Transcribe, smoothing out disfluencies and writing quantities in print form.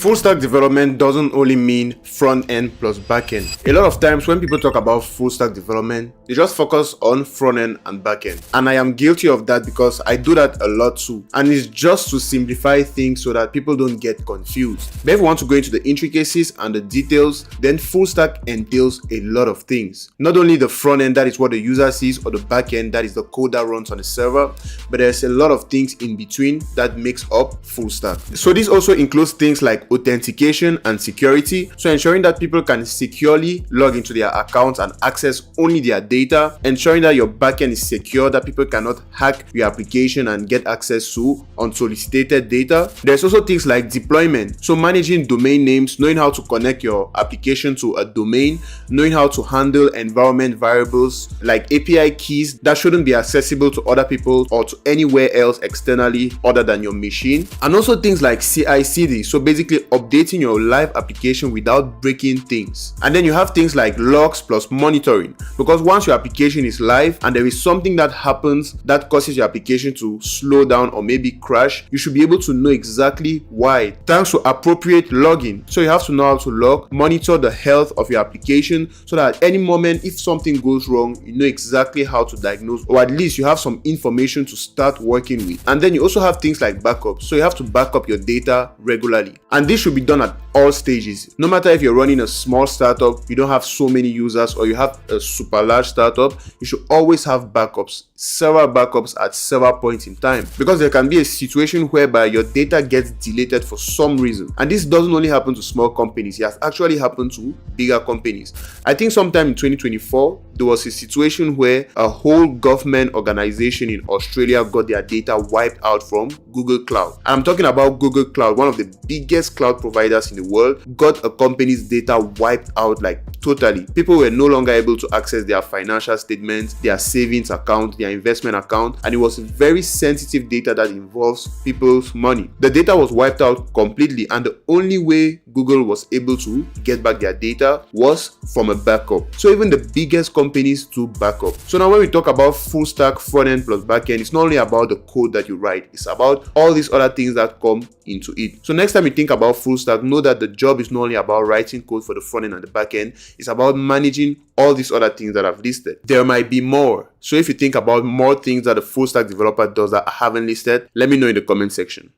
Full stack development doesn't only mean front end plus back end. A lot of times when people talk about full stack development, they just focus on front end and back end. And I am guilty of that because I do that a lot too. And it's just to simplify things so that people don't get confused. But if you want to go into the intricacies and the details, then full stack entails a lot of things. Not only the front end, that is what the user sees, or the back end, that is the code that runs on the server, but there's a lot of things in between that makes up full stack. So this also includes things like authentication and security, so ensuring that people can securely log into their accounts and access only their data, ensuring that your backend is secure, that people cannot hack your application and get access to unsolicited data. There's also things like deployment, so managing domain names, knowing how to connect your application to a domain, knowing how to handle environment variables like API keys that shouldn't be accessible to other people or to anywhere else externally other than your machine, and also things like CI/CD, so basically updating your live application without breaking things. And then you have things like logs plus monitoring, because once your application is live and there is something that happens that causes your application to slow down or maybe crash, you should be able to know exactly why thanks to appropriate logging. So you have to know how to log, monitor the health of your application, so that at any moment if something goes wrong, you know exactly how to diagnose, or at least you have some information to start working with. And then you also have things like backup, so you have to back up your data regularly, and this should be done at all stages. No matter if you're running a small startup, you don't have so many users, or you have a super large startup, you should always have backups, several backups at several points in time, because there can be a situation whereby your data gets deleted for some reason. And this doesn't only happen to small companies, it has actually happened to bigger companies. I think sometime in 2024 there was a situation where a whole government organization in Australia got their data wiped out from Google Cloud. I'm talking about Google Cloud, one of the biggest cloud providers in the world, got a company's data wiped out, like totally. People were no longer able to access their financial statements, their savings account, their investment account, and it was very sensitive data that involves people's money. The data was wiped out completely, and the only way Google was able to get back their data was from a backup. So even the biggest companies do backup. So now when we talk about full stack front end plus back end, it's not only about the code that you write, it's about all these other things that come into it. So next time you think about full stack, know that the job is not only about writing code for the front end and the back end, it's about managing all these other things that I've listed. There might be more. So if you think about more things that a full stack developer does that I haven't listed, let me know in the comment section.